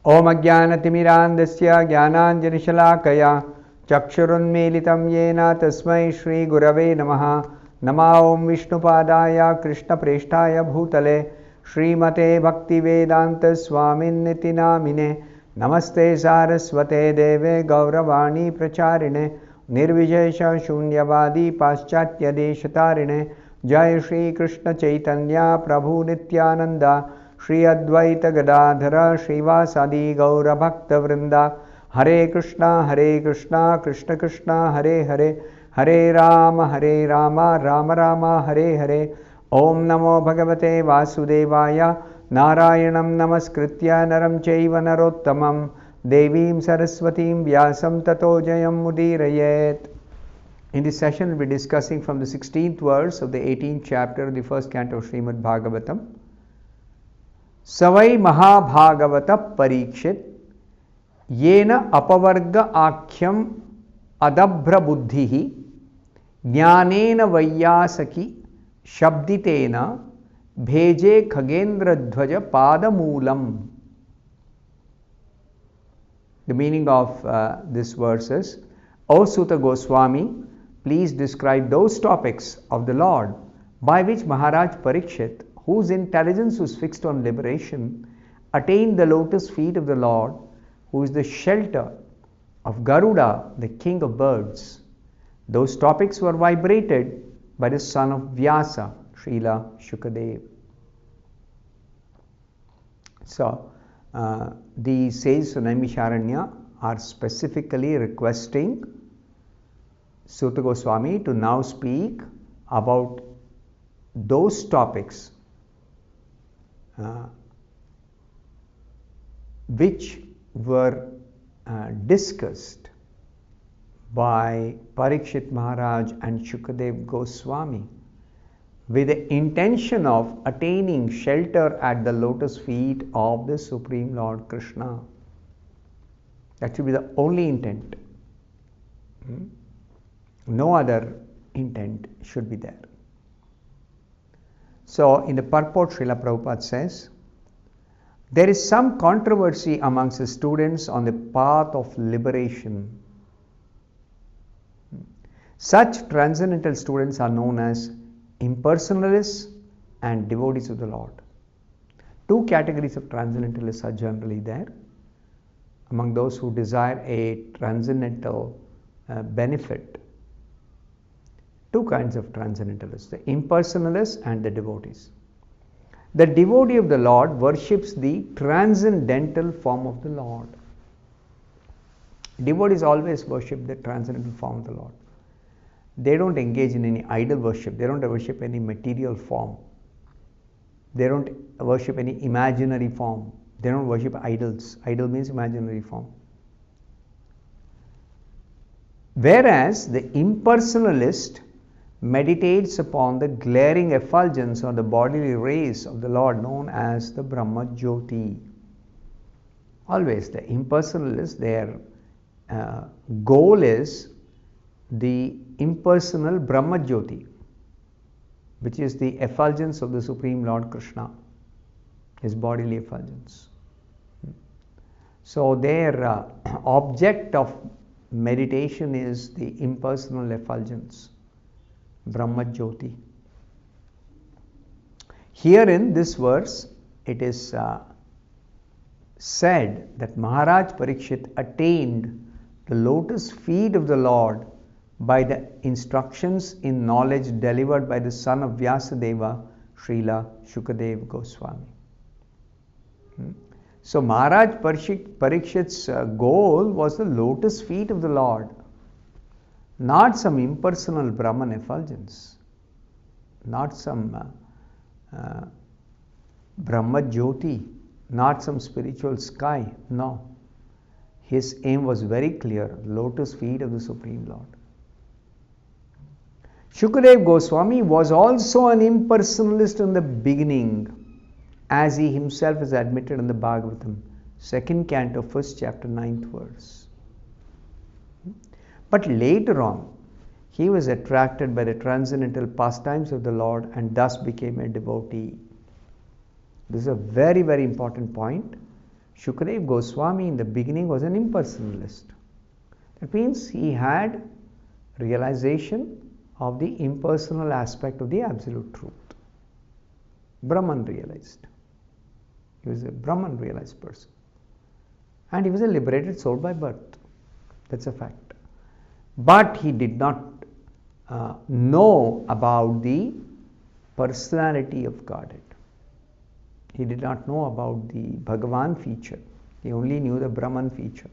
Om Ajnanatimirandasya Jnananjanishalaakaya Chakshurunmilitam Yena Tasmai Shri Gurave Namaha. Nama Om Vishnupadaya Krishna Preshtaya Bhutale Srimate Bhaktivedanta Swamin Niti Namine Namaste Saraswate Deve Gauravani Pracharine Nirvijayasha Shunyavadi Paschatya Deshatarine Jai Shri Krishna Chaitanya Prabhu Nityananda Shri Advaita Gadadhara Srivasadi Gaura Bhakta Vrinda Hare Krishna Krishna Krishna Hare Hare Hare Rama Rama Rama Hare Hare Om Namo Bhagavate Vasudevaya Narayanam Namaskritya Naram Chaiva Narottamam Devim Saraswatim Vyasam Tato Jayam Mudirayet. In this session we will be discussing from the 16th verse of the 18th chapter of the first canto of Srimad Bhagavatam. Savai Mahabhagavata Parikshit Yena Apavarga Akhyam Adabhra Buddhihi Jnanena Vayyasaki Shabditena Bheje Khagendra Dhvaja Padamulam. The meaning of this verse is, O Sutta Goswami, please describe those topics of the Lord by which Maharaj Parikshit, whose intelligence was fixed on liberation, attained the lotus feet of the Lord, who is the shelter of Garuda, the king of birds. Those topics were vibrated by the son of Vyasa, Srila Shukadev. So, the sages of Naimisharanya are specifically requesting Sutta Goswami to now speak about those topics which were discussed by Parikshit Maharaj and Shukadev Goswami with the intention of attaining shelter at the lotus feet of the Supreme Lord Krishna. That should be the only intent. No other intent should be there. So, in the purport, Srila Prabhupada says, there is some controversy amongst the students on the path of liberation. Such transcendental students are known as impersonalists and devotees of the Lord. Two categories of transcendentalists are generally there. Among those who desire a transcendental benefit, two kinds of transcendentalists, the impersonalists and the devotees. The devotee of the Lord worships the transcendental form of the Lord. Devotees always worship the transcendental form of the Lord. They don't engage in any idol worship. They don't worship any material form. They don't worship any imaginary form. They don't worship idols. Idol means imaginary form. Whereas the impersonalist meditates upon the glaring effulgence or the bodily rays of the Lord known as the Brahma Jyoti. Always the impersonalist, their goal is the impersonal Brahma Jyoti, which is the effulgence of the Supreme Lord Krishna, his bodily effulgence. So their object of meditation is the impersonal effulgence, Brahma Jyoti. Here in this verse, it is said that Maharaj Parikshit attained the lotus feet of the Lord by the instructions in knowledge delivered by the son of Vyasadeva, Srila Shukadev Goswami. So Maharaj Parikshit's goal was the lotus feet of the Lord, not some impersonal Brahman effulgence, not some Brahma Jyoti, not some spiritual sky. No. His aim was very clear, lotus feet of the Supreme Lord. Shukadev Goswami was also an impersonalist in the beginning, as he himself is admitted in the Bhagavatam, 2nd canto, 1st chapter, 9th verse. But later on, he was attracted by the transcendental pastimes of the Lord and thus became a devotee. This is a very, very important point. Shukadeva Goswami in the beginning was an impersonalist. That means he had realization of the impersonal aspect of the absolute truth. Brahman realized. He was a Brahman realized person. And he was a liberated soul by birth. That's a fact. But he did not know about the personality of Godhead. He did not know about the Bhagavan feature. He only knew the Brahman feature.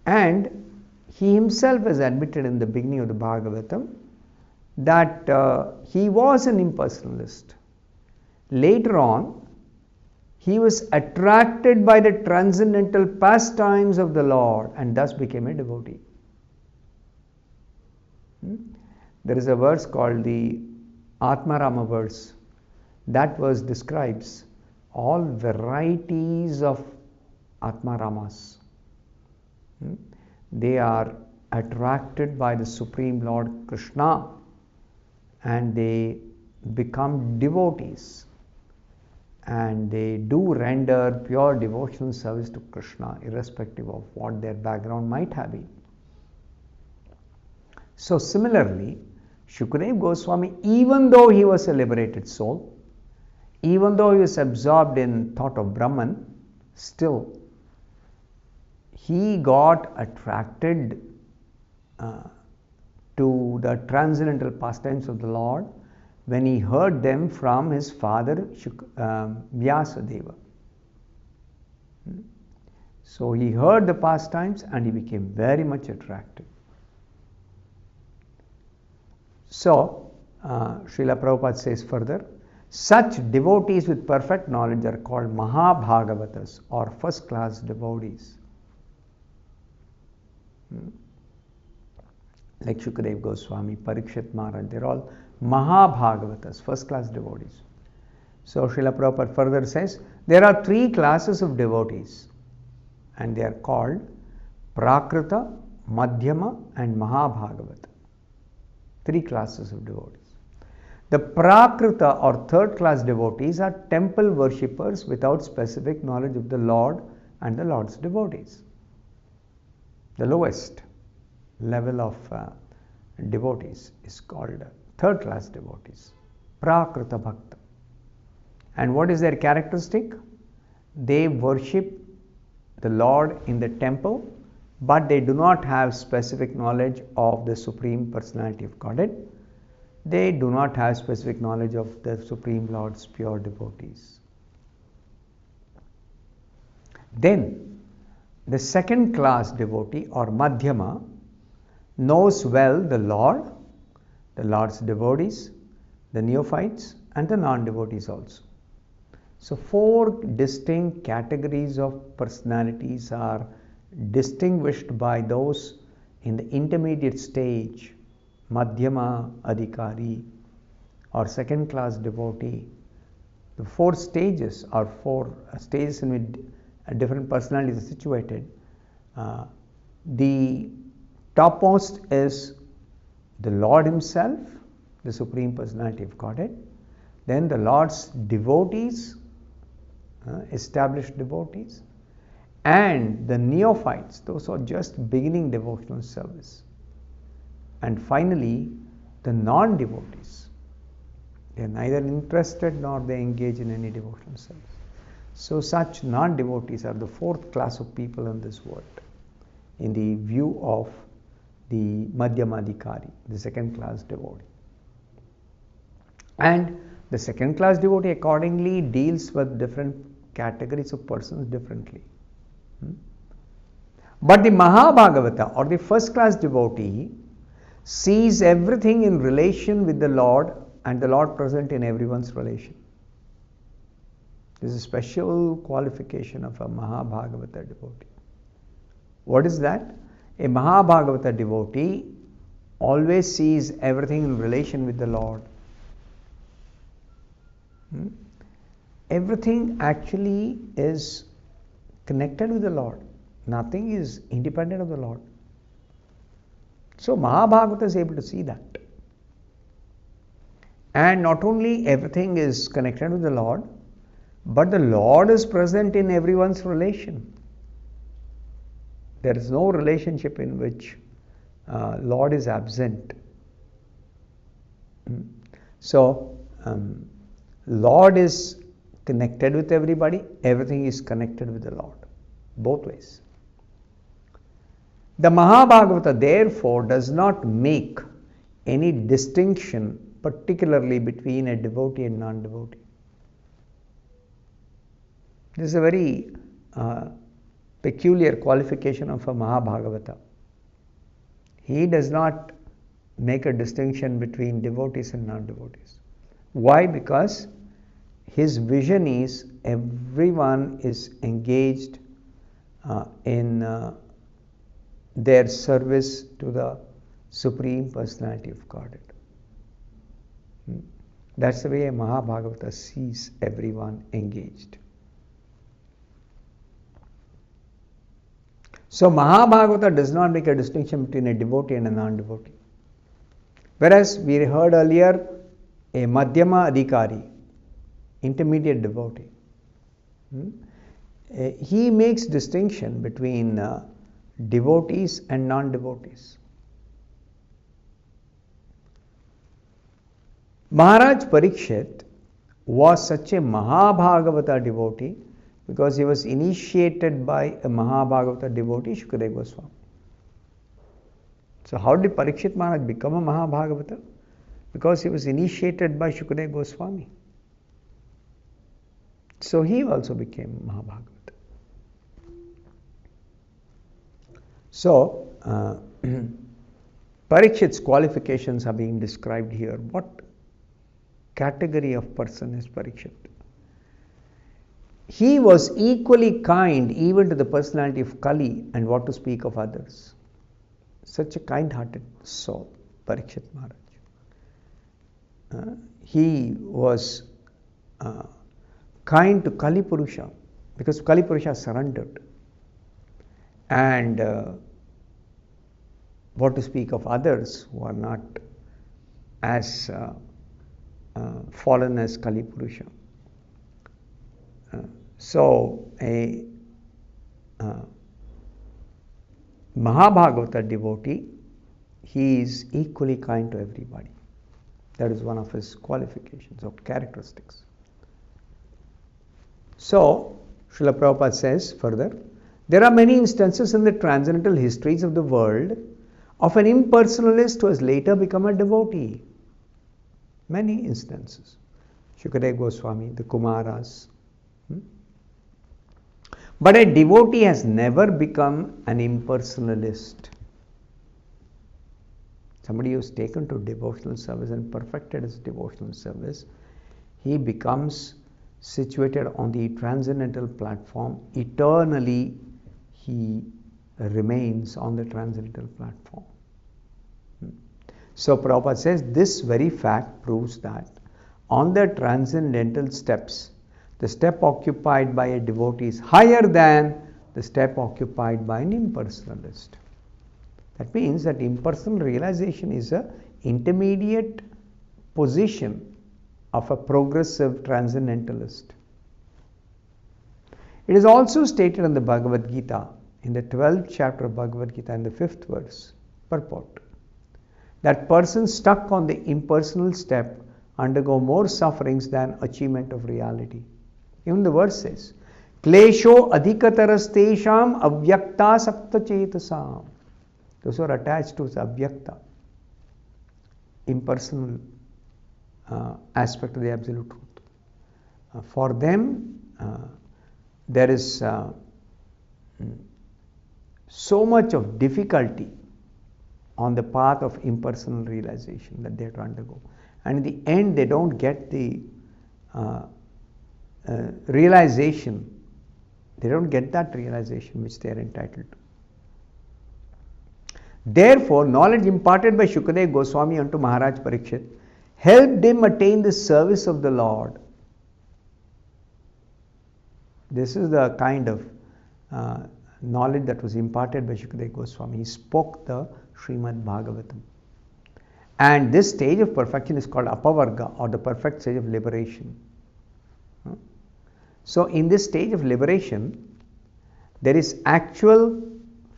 And he himself has admitted in the beginning of the Bhagavatam that he was an impersonalist. Later on, he was attracted by the transcendental pastimes of the Lord and thus became a devotee. There is a verse called the Atmarama verse. That verse describes all varieties of Atmaramas. They are attracted by the Supreme Lord Krishna and they become devotees and they do render pure devotional service to Krishna irrespective of what their background might have been. So similarly, Shukadeva Goswami, even though he was a liberated soul, even though he was absorbed in thought of Brahman, still he got attracted to the transcendental pastimes of the Lord when he heard them from his father Vyasadeva. So he heard the pastimes and he became very much attracted. So, Srila Prabhupada says further, such devotees with perfect knowledge are called Mahabhagavatas or first class devotees. Like Shukadeva Goswami, Parikshit Maharaj, they are all Mahabhagavatas, first class devotees. So Srila Prabhupada further says, there are three classes of devotees and they are called Prakrita, Madhyama and Mahabhagavata. Three classes of devotees. The Prakrita or third class devotees are temple worshippers without specific knowledge of the Lord and the Lord's devotees. The lowest level of devotees is called third class devotees, Prakrita Bhakta. And what is their characteristic? They worship the Lord in the temple, but they do not have specific knowledge of the Supreme Personality of Godhead. They do not have specific knowledge of the Supreme Lord's pure devotees. Then, the second class devotee or Madhyama knows well the Lord, the Lord's devotees, the neophytes and the non-devotees also. So, four distinct categories of personalities are distinguished by those in the intermediate stage, Madhyama Adhikari or second class devotee. The four stages or four stages in which different personalities are situated. The topmost is the Lord Himself, the Supreme Personality of Godhead. Then the Lord's devotees, established devotees, and the neophytes, those who are just beginning devotional service. And finally, the non-devotees. They are neither interested nor they engage in any devotional service. So such non-devotees are the fourth class of people in this world, in the view of the Madhyamadhikari, the second class devotee. And the second class devotee accordingly deals with different categories of persons differently. But the Mahabhagavata or the first class devotee sees everything in relation with the Lord and the Lord present in everyone's relation. This is a special qualification of a Mahabhagavata devotee. What is that? A Mahabhagavata devotee always sees everything in relation with the Lord. Everything actually is connected with the Lord. Nothing is independent of the Lord. So Mahabhagavata is able to see that. And not only everything is connected with the Lord, But the Lord is present in everyone's relation. There is no relationship in which Lord is absent. So, Lord is connected with everybody, everything is connected with the Lord, both ways. The Mahabhagavata therefore does not make any distinction particularly between a devotee and non-devotee. This is a very peculiar qualification of a Mahabhagavata. He does not make a distinction between devotees and non-devotees. Why? Because his vision is everyone is engaged in their service to the Supreme Personality of Godhead. That's the way a Mahabhagavata sees everyone engaged. So Mahabhagavata does not make a distinction between a devotee and a non-devotee. Whereas we heard earlier a Madhyama Adhikari, intermediate devotee, he makes distinction between devotees and non-devotees. Maharaj Parikshit was such a Mahabhagavata devotee because he was initiated by a Mahabhagavata devotee, Shukadeva Goswami. So how did Parikshit Maharaj become a Mahabhagavata? Because he was initiated by Shukadeva Goswami. So he also became Mahabhagavata. So Parikshit's qualifications are being described here. What category of person is Parikshit? He was equally kind even to the personality of Kali, and what to speak of others. Such a kind-hearted soul, Parikshit Maharaj. He was kind to Kali Purusha because Kali Purusha surrendered. And what to speak of others who are not as fallen as Kali Purusha. So a Mahabhagavata devotee, he is equally kind to everybody. That is one of his qualifications or characteristics. So, Srila Prabhupada says further, there are many instances in the transcendental histories of the world of an impersonalist who has later become a devotee. Many instances. Shukadeva Goswami, the Kumaras. But a devotee has never become an impersonalist. Somebody who is taken to devotional service and perfected his devotional service, he becomes situated on the transcendental platform. Eternally, he remains on the transcendental platform. So Prabhupada says this very fact proves that on the transcendental steps, the step occupied by a devotee is higher than the step occupied by an impersonalist. That means that impersonal realization is an intermediate position of a progressive transcendentalist. It is also stated in the Bhagavad Gita, in the 12th chapter of Bhagavad Gita, in the 5th verse, purport, that persons stuck on the impersonal step undergo more sufferings than achievement of reality. Even the verse says, Klesho adhikatarastesham avyakta sakta chetasam. Those who are attached to the avyakta, impersonal aspect of the absolute truth. For them, there is so much of difficulty on the path of impersonal realization that they have to undergo. And in the end, they don't get the realization. They don't get that realization which they are entitled to. Therefore, knowledge imparted by Shukadeva Goswami unto Maharaj Parikshit helped him attain the service of the Lord. This is the kind of knowledge that was imparted by Shukadeva Goswami. He spoke the Srimad Bhagavatam. And this stage of perfection is called Apavarga, or the perfect stage of liberation. So in this stage of liberation, there is actual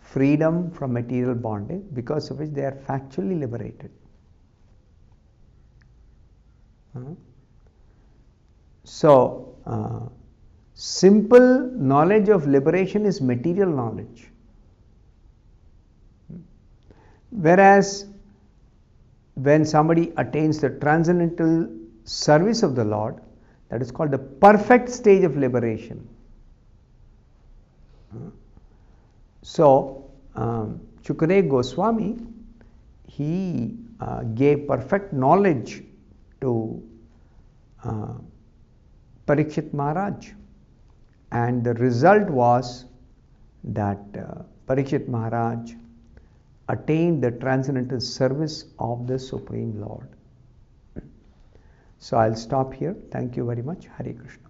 freedom from material bondage, because of which they are factually liberated. So, simple knowledge of liberation is material knowledge. Whereas, when somebody attains the transcendental service of the Lord, that is called the perfect stage of liberation. So, Shukadeva Goswami, he gave perfect knowledge to Parikshit Maharaj, and the result was that Parikshit Maharaj attained the transcendental service of the Supreme Lord. So I'll stop here. Thank you very much. Hare Krishna.